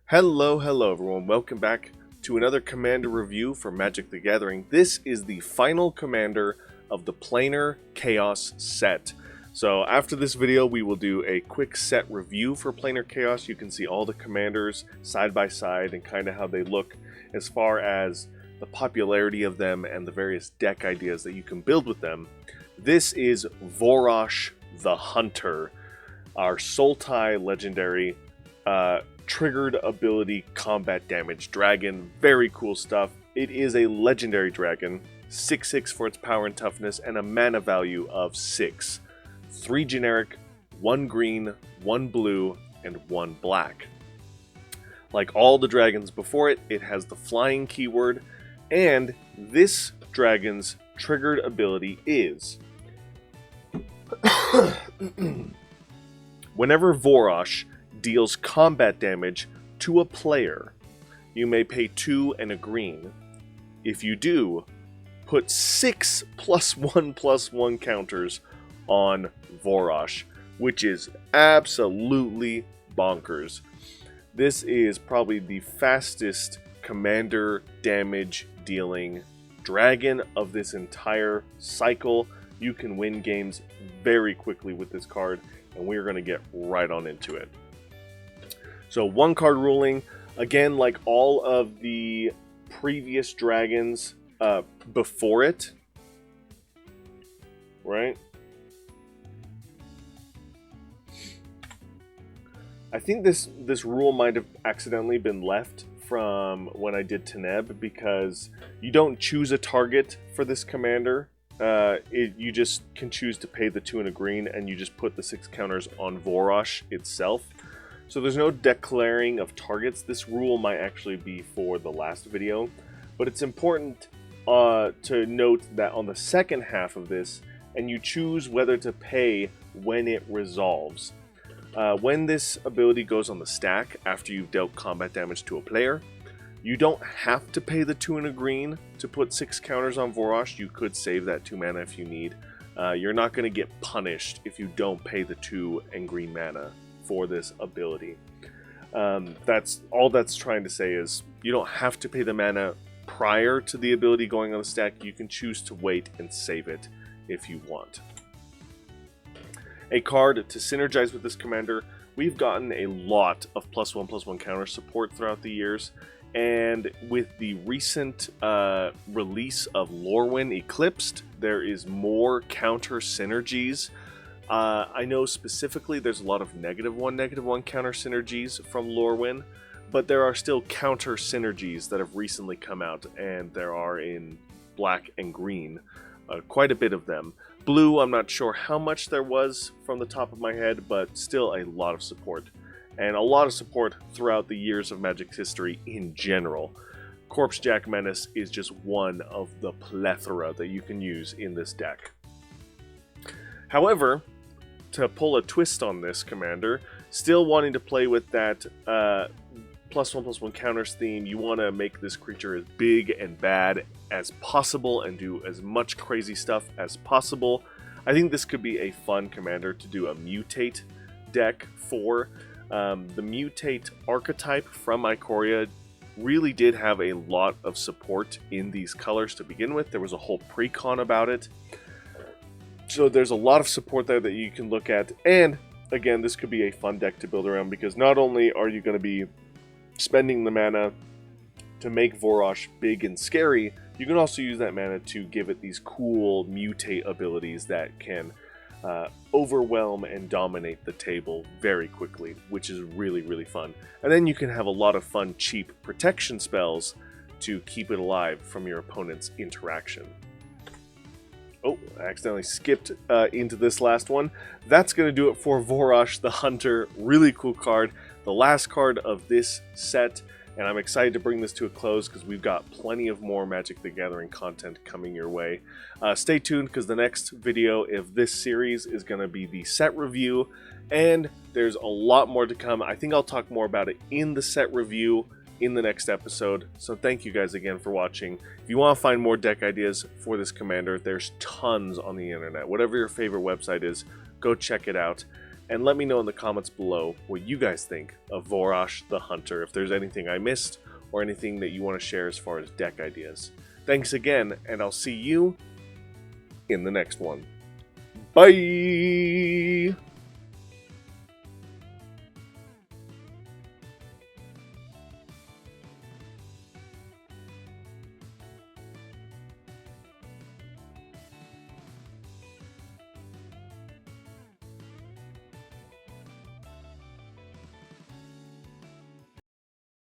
Hello everyone, welcome back to another Commander review for Magic the Gathering. This is the final Commander of the Planar Chaos set. So after this video we will do a quick set review for Planar Chaos. You can see all the Commanders side by side and kind of how they look as far as the popularity of them and the various deck ideas that you can build with them. This is Vorosh the Hunter, our Sultai legendary triggered ability combat damage dragon. Very cool stuff. It is a legendary dragon, 6/6 for its power and toughness, and a mana value of 6. 3 generic, 1 green, 1 blue, and 1 black. Like all the dragons before it, it has the flying keyword, and this dragon's triggered ability is whenever Vorosh deals combat damage to a player, you may pay 2 and a green. If you do, put 6 +1/+1 counters on Vorosh, which is absolutely bonkers. This is probably the fastest commander damage dealing dragon of this entire cycle. You can win games very quickly with this card, and we're going to get right on into it. So 1 card ruling, again, like all of the previous dragons before it, right? I think this rule might have accidentally been left from when I did Teneb, because you don't choose a target for this commander. You just can choose to pay the 2 and a green, and you just put the 6 counters on Vorosh itself. So there's no declaring of targets. This rule might actually be for the last video, but it's important to note that on the second half of this, and you choose whether to pay when it resolves. When this ability goes on the stack after you've dealt combat damage to a player, you don't have to pay the 2 and a green to put 6 counters on Vorosh. You could save that 2 mana if you need. You're not going to get punished if you don't pay the 2 and green mana for this ability. That's all that's trying to say, is you don't have to pay the mana prior to the ability going on the stack. You can choose to wait and save it if you want. A card to synergize with this commander. We've gotten a lot of +1/+1 counter support throughout the years, and with the recent release of Lorwyn Eclipsed, there is more counter synergies. I know specifically there's a lot of -1/-1 counter synergies from Lorwyn, but there are still counter synergies that have recently come out, and there are in black and green, quite a bit of them. Blue, I'm not sure how much there was from the top of my head, but still a lot of support. And a lot of support throughout the years of Magic's history in general. Corpsejack Menace is just one of the plethora that you can use in this deck. However, to pull a twist on this commander, still wanting to play with that +1/+1 counters theme, you want to make this creature as big and bad as possible and do as much crazy stuff as possible. I think this could be a fun commander to do a mutate deck for. The mutate archetype from Ikoria really did have a lot of support in these colors to begin with. There was a whole pre-con about it. So there's a lot of support there that you can look at, and again, this could be a fun deck to build around, because not only are you going to be spending the mana to make Vorosh big and scary, you can also use that mana to give it these cool mutate abilities that can overwhelm and dominate the table very quickly, which is really, really fun. And then you can have a lot of fun, cheap protection spells to keep it alive from your opponent's interaction. Oh, I accidentally skipped into this last one. That's going to do it for Vorosh the Hunter. Really cool card. The last card of this set, and I'm excited to bring this to a close because we've got plenty of more Magic the Gathering content coming your way. Stay tuned, because the next video of this series is going to be the set review, and there's a lot more to come. I think I'll talk more about it in the set review in the next episode. So thank you guys again for watching. If you want to find more deck ideas for this commander, there's tons on the internet. Whatever your favorite website is, go check it out. and let me know in the comments below what you guys think of Vorosh the Hunter, if there's anything I missed or anything that you want to share as far as deck ideas. Thanks again, and I'll see you in the next one. Bye!